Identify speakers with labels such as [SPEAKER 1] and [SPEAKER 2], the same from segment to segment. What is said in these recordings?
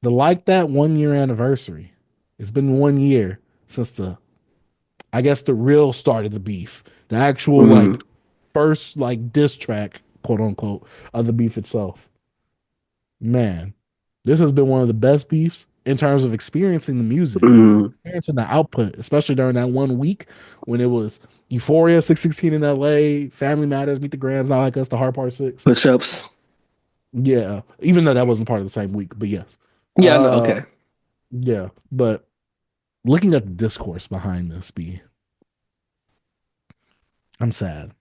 [SPEAKER 1] The Like That 1 year anniversary. It's been 1 year since I guess the real start of the beef, the actual
[SPEAKER 2] Mm,
[SPEAKER 1] like first like diss track, quote unquote, of the beef itself. Man, this has been one of the best beefs in terms of experiencing the music,
[SPEAKER 2] mm.
[SPEAKER 1] experiencing the output, especially during that 1 week when it was Euphoria, 616 in LA, Family Matters, Meet the Grams, Not Like Us, The Hard Part Six.
[SPEAKER 2] Push-ups.
[SPEAKER 1] Yeah, even though that wasn't part of the same week, but yes.
[SPEAKER 2] Yeah, I know.
[SPEAKER 1] Uh,
[SPEAKER 2] Okay.
[SPEAKER 1] yeah, but looking at the discourse behind this, B, I'm sad.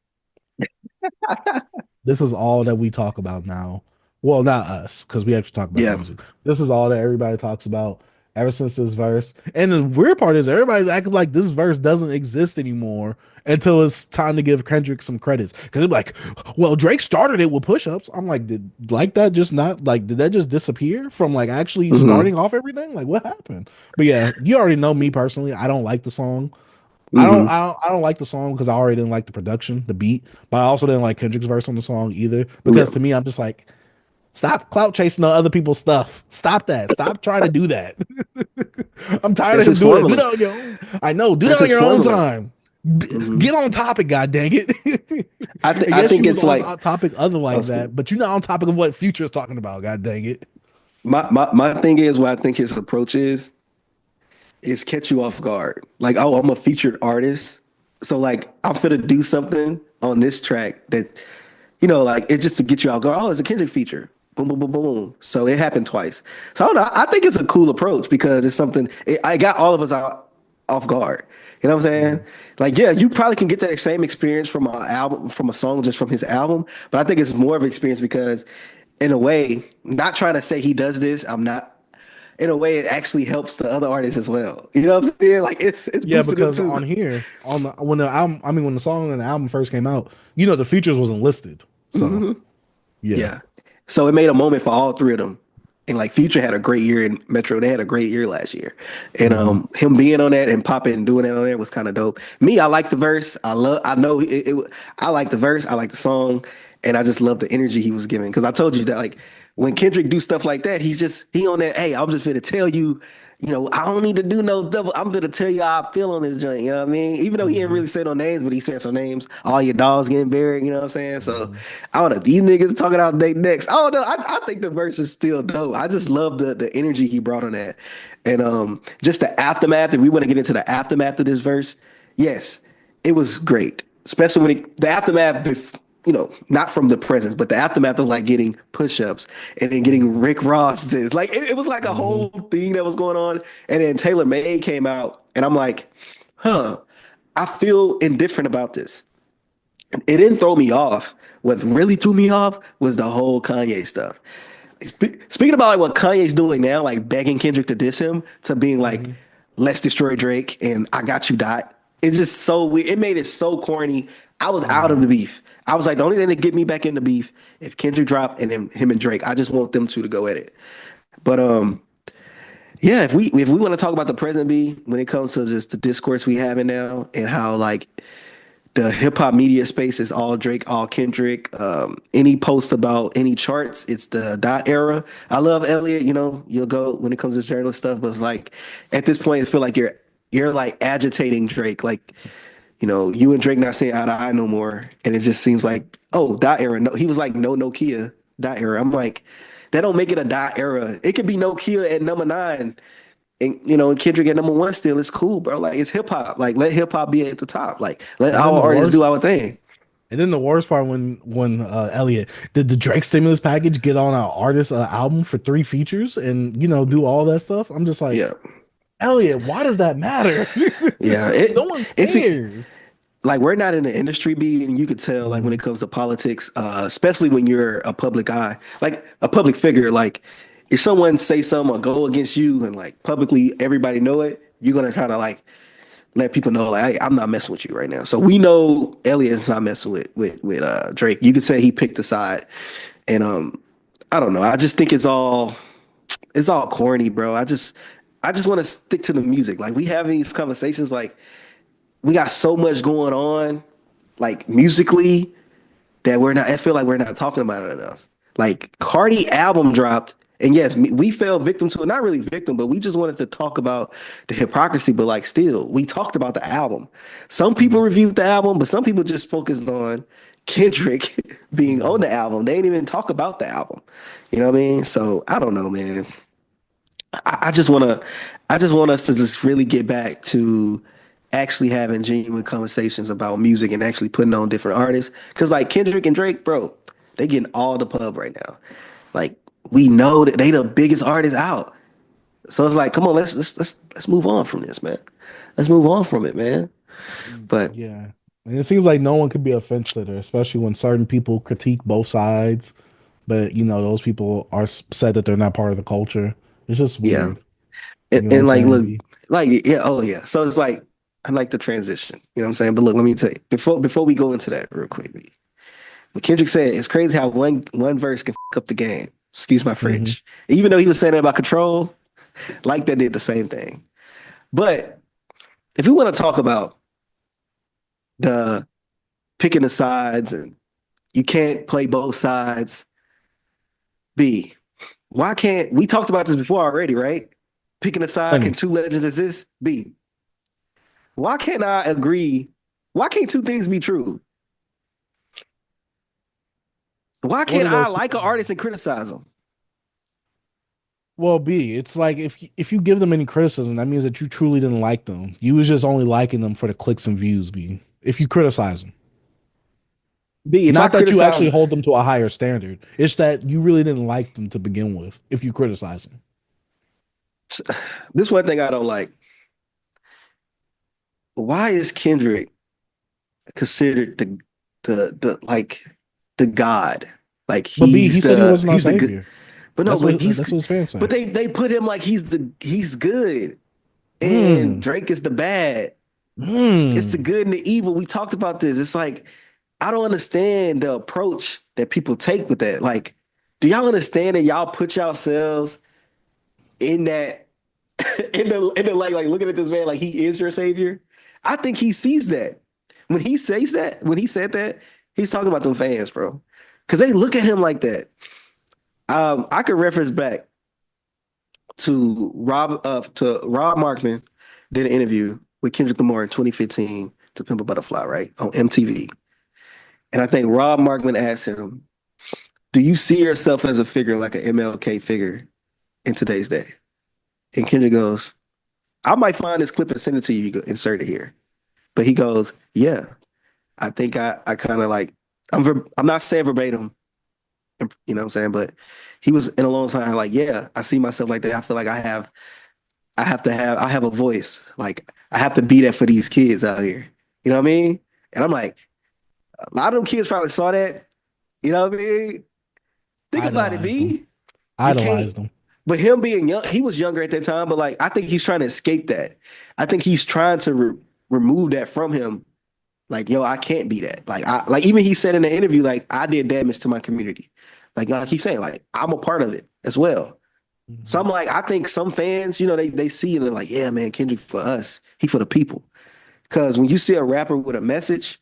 [SPEAKER 1] This is all that we talk about now. Well, not us, because we actually talk about the
[SPEAKER 2] Yeah.
[SPEAKER 1] music. This is all that everybody talks about ever since this verse. And the weird part is everybody's acting like this verse doesn't exist anymore until it's time to give Kendrick some credits. Because they're like, well, Drake started it with push-ups. I'm like, did like that just not like did that just disappear from like actually
[SPEAKER 2] Hmm.
[SPEAKER 1] starting off everything? Like what happened? But yeah, you already know me personally. I don't like the song.
[SPEAKER 2] Hmm.
[SPEAKER 1] I don't like the song because I already didn't like the production, the beat, but I also didn't like Kendrick's verse on the song either.
[SPEAKER 2] Yeah.
[SPEAKER 1] Because to me, I'm just like, stop clout chasing on other people's stuff. Stop that. Stop trying to do that. I'm tired of
[SPEAKER 2] That's
[SPEAKER 1] him
[SPEAKER 2] his
[SPEAKER 1] doing that. Do
[SPEAKER 2] formula.
[SPEAKER 1] that on your own. I know. Do that
[SPEAKER 2] That's
[SPEAKER 1] on
[SPEAKER 2] his
[SPEAKER 1] your own
[SPEAKER 2] formula.
[SPEAKER 1] time.
[SPEAKER 2] Hmm.
[SPEAKER 1] Get on topic, god dang it. And
[SPEAKER 2] I
[SPEAKER 1] yes,
[SPEAKER 2] think
[SPEAKER 1] you was
[SPEAKER 2] it's like,
[SPEAKER 1] on topic other
[SPEAKER 2] oh,
[SPEAKER 1] like
[SPEAKER 2] excuse me.
[SPEAKER 1] that, but you're not on topic of what Future is talking about, god dang it.
[SPEAKER 2] My thing is what I think his approach is catch you off guard. Like, oh, I'm a featured artist. So like I'm finna do something on this track that, like it's just to get you off guard. Oh, it's a Kendrick feature. Boom, boom, boom, boom. So it happened twice. So I don't know. I think it's a cool approach because it's something I got all of us out off guard. You know what I'm saying?
[SPEAKER 1] Mhm.
[SPEAKER 2] Like, yeah, you probably can get that same experience from an album, from a song just from his album. But I think it's more of an experience because, in a way, not trying to say he does this. I'm not. In a way, it actually helps the other artists as well. You know what I'm saying? Like it's
[SPEAKER 1] Yeah,
[SPEAKER 2] boosting them
[SPEAKER 1] because
[SPEAKER 2] too.
[SPEAKER 1] on here, on the when the album, I mean, when the song and the album first came out, the features wasn't listed. So
[SPEAKER 2] Hmm.
[SPEAKER 1] yeah.
[SPEAKER 2] Yeah. So it made a moment for all three of them. And like Future had a great year in Metro. They had a great year last year. And
[SPEAKER 1] Hmm.
[SPEAKER 2] him being on that and popping and doing that on there was kind of dope. Me, I like the verse. I know I like the verse. I like the song. And I just love the energy he was giving. Cause I told you that like when Kendrick do stuff like that, he on that, hey, I'm just gonna tell you, I don't need to do no double. I'm gonna tell you how I feel on this joint. You know what I mean? Even though he didn't
[SPEAKER 1] Hmm.
[SPEAKER 2] really say no names, but he said some names. All your dogs getting buried. You know what I'm saying? So
[SPEAKER 1] Hmm.
[SPEAKER 2] I don't know. These niggas talking out they next. I don't know. I think the verse is still dope. I just love the energy he brought on that. And just the aftermath, if we want to get into the aftermath of this verse, yes, it was great. Especially when the aftermath, not from the presence, but the aftermath of like getting push-ups and then getting
[SPEAKER 1] Hmm.
[SPEAKER 2] Rick Ross this. Like it was like a
[SPEAKER 1] Hmm.
[SPEAKER 2] whole thing that was going on. And then Taylor May came out, and I'm like, huh, I feel indifferent about this. It didn't throw me off. What really threw me off was the whole Kanye stuff. Speaking about like what Kanye's doing now, like begging Kendrick to diss him, to being like,
[SPEAKER 1] Hmm.
[SPEAKER 2] "Let's destroy Drake" and "I got you, Dot." It's just so weird. It made it so corny. I was out of
[SPEAKER 1] Hmm.
[SPEAKER 2] the beef. I was like, the only thing to get me back into beef if Kendrick dropped and then him and Drake. I just want them two to go at it. But yeah, if we want to talk about the present B when it comes to just the discourse we having now and how like the hip hop media space is all Drake, all Kendrick. Any post about any charts, it's the dot era. I love Elliot. You'll go when it comes to journalist stuff, but it's like at this point, I feel like you're like agitating Drake. Like you and Drake not seeing eye to eye no more, and it just seems like oh dot era. No, he was like no Nokia dot era. I'm like that don't make it a dot era. It could be Nokia at number nine and and Kendrick at number one still is cool, bro. Like it's hip hop. Like let hip hop be at the top. Like let
[SPEAKER 1] And then
[SPEAKER 2] our
[SPEAKER 1] the
[SPEAKER 2] artists do
[SPEAKER 1] worst,
[SPEAKER 2] our thing.
[SPEAKER 1] and then the worst part when Elliot did the Drake stimulus package get on our artist album for 3 features and do all that stuff. I'm just like,
[SPEAKER 2] Yeah,
[SPEAKER 1] Elliot, why does that matter?
[SPEAKER 2] yeah.
[SPEAKER 1] No one
[SPEAKER 2] It's
[SPEAKER 1] cares.
[SPEAKER 2] like we're not in the industry, B, and you could tell like when
[SPEAKER 1] Hmm.
[SPEAKER 2] it comes to politics, especially when you're a public eye, like a public figure. Like if someone say something or go against you and like publicly everybody know it, you're gonna try to like let people know like hey, I'm not messing with you right now. So we know Elliot's not messing with Drake. You could say he picked a side, and I don't know. I just think it's all corny, bro. I just want to stick to the music. Like we having these conversations, like we got so much going on, like musically, that we're not. I feel like we're not talking about it enough. Like Cardi album dropped, And yes, we fell victim to it. Not really victim, but we just wanted to talk about the hypocrisy. But like, still, we talked about the album. Some people
[SPEAKER 1] Mhm.
[SPEAKER 2] reviewed the album, but some people just focused on Kendrick being on
[SPEAKER 1] Mhm.
[SPEAKER 2] the album. They didn't even talk about the album. You know what I mean? So I don't know, man. I just I just want us to just really get back to actually having genuine conversations about music and actually putting on different artists. Cause like Kendrick and Drake, bro, they getting all the pub right now. Like we know that they the biggest artists out. So it's like, come on, let's move on from this, man. Let's move on from it, man. But
[SPEAKER 1] Yeah. And it seems like no one could be a fence sitter, especially when certain people critique both sides, but those people are said that they're not part of the culture. It's just
[SPEAKER 2] yeah.
[SPEAKER 1] weird. You know what
[SPEAKER 2] And
[SPEAKER 1] I'm
[SPEAKER 2] like
[SPEAKER 1] saying,
[SPEAKER 2] look,
[SPEAKER 1] B?
[SPEAKER 2] like yeah, oh yeah. So it's like I like the transition. You know what I'm saying? But look, let me tell you, before we go into that real quick, what Kendrick said, it's crazy how one verse can f up the game. Excuse my
[SPEAKER 1] Hmm.
[SPEAKER 2] French. Even though he was saying that about control, like that did the same thing. But if we want to talk about the picking the sides and you can't play both sides, B, why can't we talked about this before already, right? Picking a side, can
[SPEAKER 1] Plenty.
[SPEAKER 2] two legends exist? B, why can't I agree? Why can't two things be true? Why
[SPEAKER 1] What
[SPEAKER 2] can't
[SPEAKER 1] are
[SPEAKER 2] I
[SPEAKER 1] those two
[SPEAKER 2] like an
[SPEAKER 1] things?
[SPEAKER 2] artist and criticize them?
[SPEAKER 1] Well, B, it's like if you give them any criticism, that means that you truly didn't like them. You was just only liking them for the clicks and views, B. If you criticize them.
[SPEAKER 2] B, if I
[SPEAKER 1] Not that you actually
[SPEAKER 2] criticize,
[SPEAKER 1] hold them to a higher standard. It's that you really didn't like them to begin with if you criticize them.
[SPEAKER 2] this one thing I don't like. Why is Kendrick considered the like the God? Like
[SPEAKER 1] But B, he said he wasn't our
[SPEAKER 2] he's the good.
[SPEAKER 1] savior.
[SPEAKER 2] But no,
[SPEAKER 1] That's
[SPEAKER 2] but
[SPEAKER 1] what
[SPEAKER 2] he's
[SPEAKER 1] that's what his fans
[SPEAKER 2] but
[SPEAKER 1] say.
[SPEAKER 2] they put him like he's good, and
[SPEAKER 1] Hmm.
[SPEAKER 2] Drake is the bad. It's the
[SPEAKER 1] Hmm.
[SPEAKER 2] good and the evil. We talked about this. It's like I don't understand the approach that people take with that. Like, do y'all understand that y'all put yourselves in that in the like looking at this man like he is your savior? I think he sees that. When he says that, when he said that, he's talking about them fans, bro. Cause they look at him like that. I could reference back to Rob Markman did an interview with Kendrick Lamar in 2015 to Pimp a Butterfly, right? On MTV. And I think Rob Markman asked him, do you see yourself as a figure like an MLK figure in today's day? And Kendrick goes, I might find this clip and send it to you. You go insert it here. But he goes, yeah, I think I kind of like, I'm not saying verbatim, you know what I'm saying? But he was in a long time like, yeah, I see myself like that. I feel like I have a voice. Like I have to be there for these kids out here. You know what I mean? And I'm like, a lot of them kids probably saw that. You know what I mean? Think about it,
[SPEAKER 1] Idolized them.
[SPEAKER 2] B. You can't.
[SPEAKER 1] Idolized them.
[SPEAKER 2] But him being young, he was younger at that time. But like, I think he's trying to escape that. I think he's trying to remove that from him. Like, yo, I can't be that. Like even he said in the interview, like, I did damage to my community. Like he's saying, like, I'm a part of it as well. So
[SPEAKER 1] Mhm.
[SPEAKER 2] I'm like, I think some fans, they see it and they're like, yeah, man, Kendrick for us, he for the people. Because when you see a rapper with a message,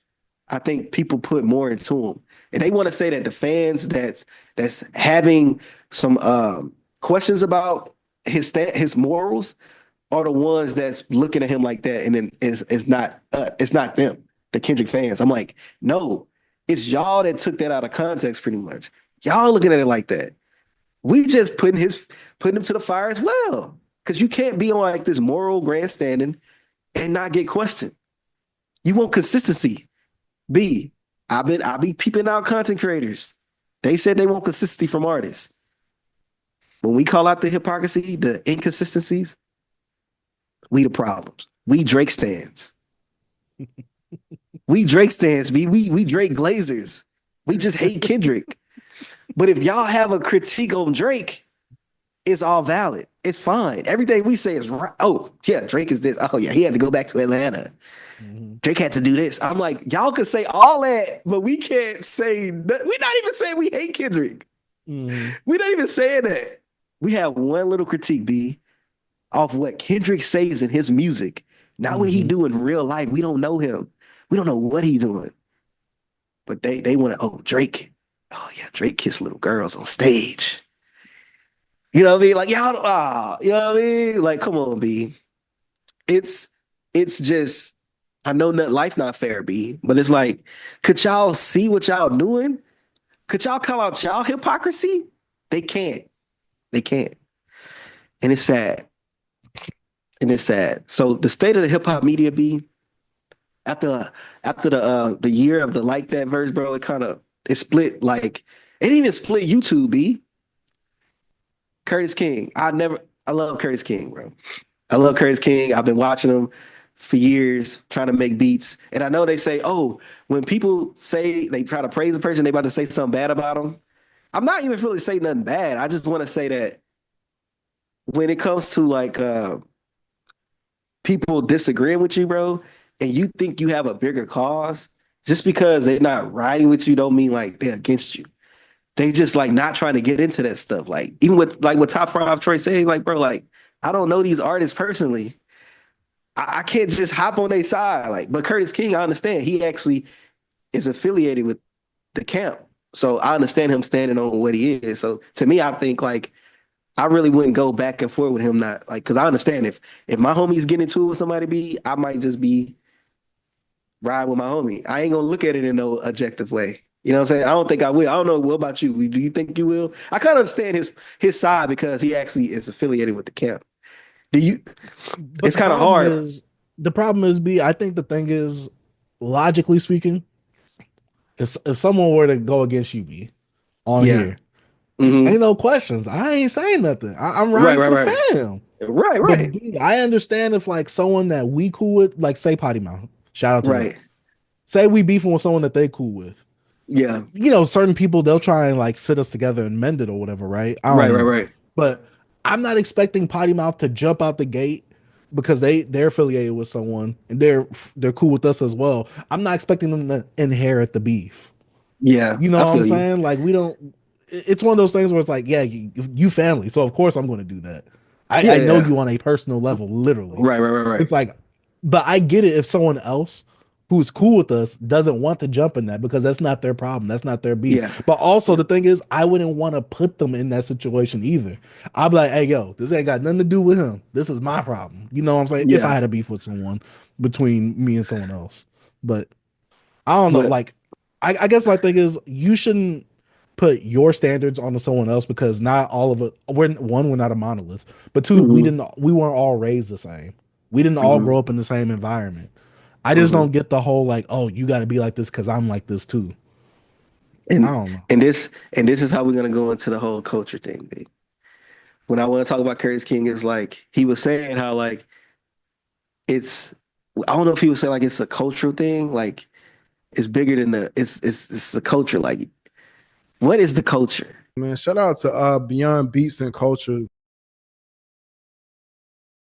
[SPEAKER 2] I think people put more into him, and they want to say that the fans that's having some questions about his morals are the ones that's looking at him like that, and then it's not them, the Kendrick fans. I'm like, no, it's y'all that took that out of context, pretty much. Y'all looking at it like that. We just putting him to the fire as well, because you can't be on like this moral grandstanding and not get questioned. You want consistency. B, I be peeping out content creators. They said they want consistency from artists. When we call out the hypocrisy, the inconsistencies, we the problems. We Drake stands. We Drake stands. We Drake Glazers. We just hate Kendrick. But if y'all have a critique on Drake, it's all valid. It's fine. Everything we say is right. Oh, yeah, Drake is this. Oh, yeah, he had to go back to Atlanta.
[SPEAKER 1] Mhm.
[SPEAKER 2] Drake had to do this. I'm like, y'all could say all that, but we can't say that. We're not even saying we hate Kendrick.
[SPEAKER 1] Mhm.
[SPEAKER 2] We're not even saying that. We have one little critique, B, off what Kendrick says in his music. Not what he
[SPEAKER 1] Mhm.
[SPEAKER 2] do in real life. We don't know him. We don't know what he's doing. But they want to, oh, Drake. Oh, yeah, Drake kissed little girls on stage. You know what I mean? Like y'all, you know what I mean? Like, come on, B. It's it's just I know that life not fair, B, but it's like, could y'all see what y'all doing? Could y'all call out y'all hypocrisy? They can't. They can't. And it's sad. And it's sad. So the state of the hip hop media, B, after the year of the like that verse, bro, it split like it didn't even split YouTube, B. Curtis King. I love Curtis King, bro. I love Curtis King. I've been watching him for years, trying to make beats. And I know they say, oh, when people say they try to praise a person, they about to say something bad about them. I'm not even really saying nothing bad. I just want to say that when it comes to like people disagreeing with you, bro, and you think you have a bigger cause, just because they're not riding with you don't mean like they're against you. They just like not trying to get into that stuff. Like even with like what Top Five Troy said, like, bro, like I don't know these artists personally. I can't just hop on their side. Like, but Curtis King, I understand. He actually is affiliated with the camp. So I understand him standing on what he is. So to me, I think like I really wouldn't go back and forth with him, not like because I understand if my homie's getting into it with somebody, be I might just be ride with my homie. I ain't gonna look at it in no objective way. You know what I'm saying? I don't think I will. I don't know. What about you? Do you think you will? I kind of understand his side because he actually is affiliated with the camp. Do you?
[SPEAKER 1] But
[SPEAKER 2] It's kind of hard.
[SPEAKER 1] the problem is, B, I think the thing is, logically speaking, if someone were to go against you, B, on
[SPEAKER 2] Yeah.
[SPEAKER 1] here,
[SPEAKER 2] Hmm.
[SPEAKER 1] ain't no questions. I ain't saying nothing. I'm
[SPEAKER 2] Right.
[SPEAKER 1] riding
[SPEAKER 2] Right.
[SPEAKER 1] for the
[SPEAKER 2] Right.
[SPEAKER 1] fam.
[SPEAKER 2] Right.
[SPEAKER 1] But
[SPEAKER 2] Right.
[SPEAKER 1] B, I understand if like someone that we cool with, like say Potty Mouth, shout out to them.
[SPEAKER 2] Right.
[SPEAKER 1] Say we beefing with someone that they cool with.
[SPEAKER 2] Yeah.
[SPEAKER 1] Certain people they'll try and like sit us together and mend it or whatever, right? I
[SPEAKER 2] Right.
[SPEAKER 1] don't
[SPEAKER 2] Right.
[SPEAKER 1] know.
[SPEAKER 2] Right.
[SPEAKER 1] But I'm not expecting Potty Mouth to jump out the gate because they're affiliated with someone and they're cool with us as well. I'm not expecting them to inherit the beef.
[SPEAKER 2] Yeah.
[SPEAKER 1] You know
[SPEAKER 2] I
[SPEAKER 1] what I'm
[SPEAKER 2] feel you.
[SPEAKER 1] saying? Like we don't. It's one of those things where it's like, yeah, you family, so of course I'm going to do that. I know
[SPEAKER 2] Yeah.
[SPEAKER 1] you on a personal level, literally.
[SPEAKER 2] Right. Right. Right. Right.
[SPEAKER 1] It's like, but I get it if someone else who's cool with us doesn't want to jump in that because that's not their problem, that's not their beef.
[SPEAKER 2] Yeah.
[SPEAKER 1] But also
[SPEAKER 2] Yeah.
[SPEAKER 1] the thing is, I wouldn't want to put them in that situation either. I'd be like, hey, yo, this ain't got nothing to do with him. This is my problem. You know what I'm saying? If I
[SPEAKER 2] Yeah.
[SPEAKER 1] had a beef with someone between me and someone else, but I don't know.
[SPEAKER 2] But
[SPEAKER 1] Like, I guess my thing is you shouldn't put your standards onto someone else because not all of it. We're not a monolith, but two,
[SPEAKER 2] hmm
[SPEAKER 1] we weren't all raised the same. We didn't all
[SPEAKER 2] hmm
[SPEAKER 1] grow up in the same environment. I just
[SPEAKER 2] hmm
[SPEAKER 1] don't get the whole like, oh, you got to be like this because I'm like this too. I
[SPEAKER 2] and
[SPEAKER 1] don't know.
[SPEAKER 2] and this is how we're gonna go into the whole culture thing, babe. When I want to talk about Curtis King, is like he was saying how like it's I don't know if he was saying like it's a cultural thing, like it's bigger than it's the culture. Like what is the culture?
[SPEAKER 3] Man, shout out to Beyond Beats and Culture.